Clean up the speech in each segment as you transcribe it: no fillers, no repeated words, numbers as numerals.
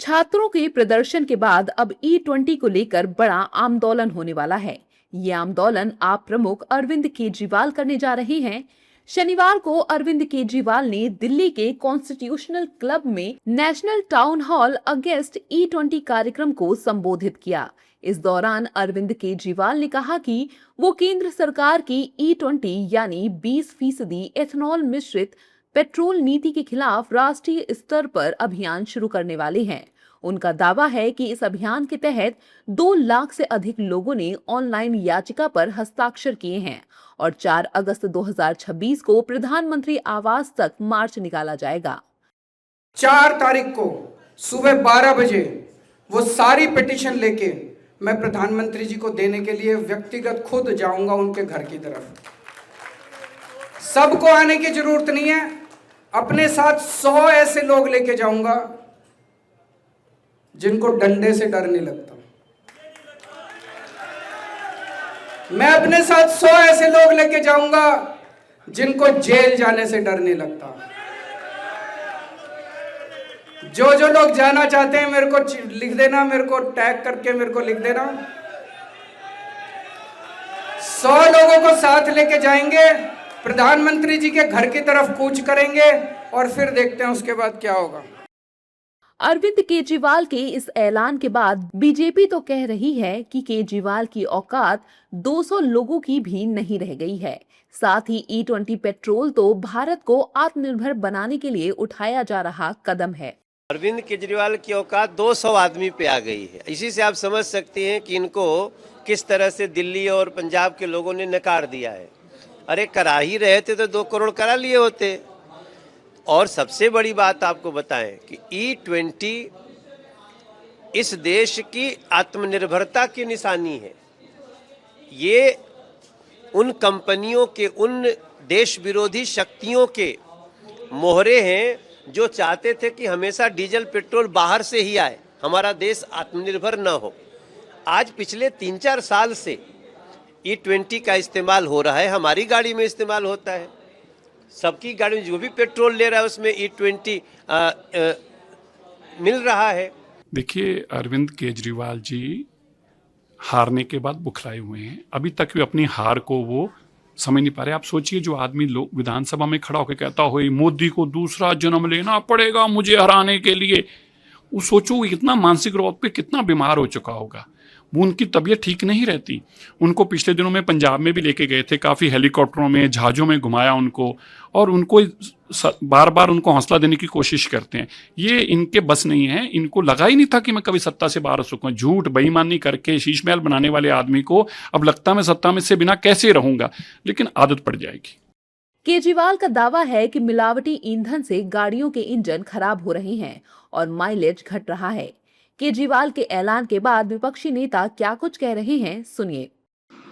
छात्रों के प्रदर्शन के बाद अब E20 को लेकर बड़ा आंदोलन होने वाला है। ये आंदोलन आप प्रमुख अरविंद केजरीवाल करने जा रहे हैं। शनिवार को अरविंद केजरीवाल ने दिल्ली के कॉन्स्टिट्यूशनल क्लब में national town hall against E20 कार्यक्रम को संबोधित किया। इस दौरान अरविंद केजरीवाल ने कहा कि वो केंद्र सरकार की E20 यानी 20% एथनॉल मिश्रित पेट्रोल नीति के खिलाफ राष्ट्रीय स्तर पर अभियान शुरू करने वाले हैं। उनका दावा है कि इस अभियान के तहत 2 लाख से अधिक लोगों ने ऑनलाइन याचिका पर हस्ताक्षर किए हैं और 4 अगस्त 2026 को प्रधानमंत्री आवास तक मार्च निकाला जाएगा। 4 तारीख को सुबह 12 बजे वो सारी पिटीशन लेके मैं प्रधानमंत्री जी को देने के लिए व्यक्तिगत खुद जाऊंगा उनके घर की तरफ। सबको आने की जरूरत नहीं है, अपने साथ 100 ऐसे लोग लेके जाऊंगा जिनको डंडे से डर नहीं लगता। मैं अपने साथ 100 ऐसे लोग लेके जाऊंगा जिनको जेल जाने से डर नहीं लगता। जो लोग जाना चाहते हैं मेरे को लिख देना, मेरे को टैग करके मेरे को लिख देना। 100 लोगों को साथ लेके जाएंगे, प्रधानमंत्री जी के घर की तरफ कूच करेंगे और फिर देखते हैं उसके बाद क्या होगा। अरविंद केजरीवाल के इस ऐलान के बाद बीजेपी तो कह रही है कि केजरीवाल की औकात 200 लोगों की भी नहीं रह गई है। साथ ही E20 पेट्रोल तो भारत को आत्मनिर्भर बनाने के लिए उठाया जा रहा कदम है। अरविंद केजरीवाल की औकात 200 आदमी पे आ गई है। इसी से आप समझ सकते हैं कि इनको किस तरह से दिल्ली और पंजाब के लोगों ने नकार दिया है। अरे करा ही रहे थे तो 2 करोड़ करा लिए होते। और सबसे बड़ी बात आपको बताएं कि E20 इस देश की आत्मनिर्भरता की निशानी है। ये उन कंपनियों के, उन देश विरोधी शक्तियों के मोहरे हैं जो चाहते थे कि हमेशा डीजल पेट्रोल बाहर से ही आए, हमारा देश आत्मनिर्भर न हो। आज पिछले 3-4 साल से E20 का इस्तेमाल हो रहा है, हमारी गाड़ी में इस्तेमाल होता है, सबकी गाड़ी में जो भी पेट्रोल ले रहा है उसमें E20 मिल रहा है। देखिए, अरविंद केजरीवाल जी हारने के बाद बुखलाए हुए हैं। अभी तक भी अपनी हार को वो समझ नहीं पा रहे। आप सोचिए, जो आदमी लोग विधानसभा में खड़ा होकर कहता हो मोदी को दूसरा जन्म लेना पड़ेगा मुझे हराने के लिए, वो सोचो कितना मानसिक रोग पे कितना बीमार हो चुका होगा। वो उनकी तबीयत ठीक नहीं रहती। उनको पिछले दिनों में पंजाब में भी लेके गए थे, काफ़ी हेलीकॉप्टरों में, जहाज़ों में घुमाया उनको, और उनको बार बार उनको हौसला देने की कोशिश करते हैं। ये इनके बस नहीं है। इनको लगा ही नहीं था कि मैं कभी सत्ता से बाहर हो सकूँ। झूठ बेईमानी करके शीश महल बनाने वाले आदमी को अब लगता मैं सत्ता में से बिना कैसे रहूंगा, लेकिन आदत पड़ जाएगी। केजरीवाल का दावा है कि मिलावटी ईंधन से गाड़ियों के इंजन खराब हो रहे हैं और माइलेज घट रहा है। केजरीवाल के ऐलान के बाद विपक्षी नेता क्या कुछ कह रहे हैं, सुनिए।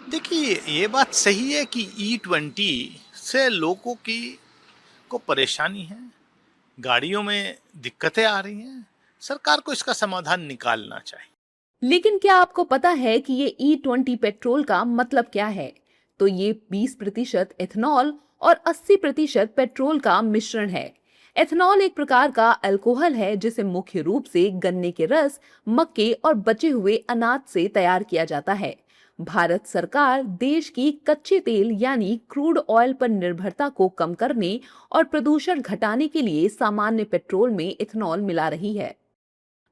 देखिए, ये बात सही है कि E20 से लोगों को परेशानी है, गाड़ियों में दिक्कतें आ रही हैं। सरकार को इसका समाधान निकालना चाहिए। लेकिन क्या आपको पता है कि ये E20 पेट्रोल का मतलब क्या है? तो ये 20% एथनॉल और 80% पेट्रोल का मिश्रण है। एथनॉल एक प्रकार का अल्कोहल है जिसे मुख्य रूप से गन्ने के रस, मक्के और बचे हुए अनाज से तैयार किया जाता है। भारत सरकार देश की कच्चे तेल यानी क्रूड ऑयल पर निर्भरता को कम करने और प्रदूषण घटाने के लिए सामान्य पेट्रोल में इथेनॉल मिला रही है।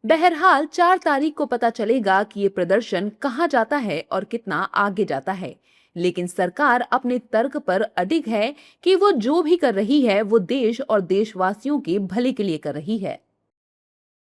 बहरहाल 4 तारीख को पता चलेगा कि ये प्रदर्शन कहां जाता है और कितना आगे जाता है। लेकिन सरकार अपने तर्क पर अडिग है कि वो जो भी कर रही है वो देश और देशवासियों के भले के लिए कर रही है।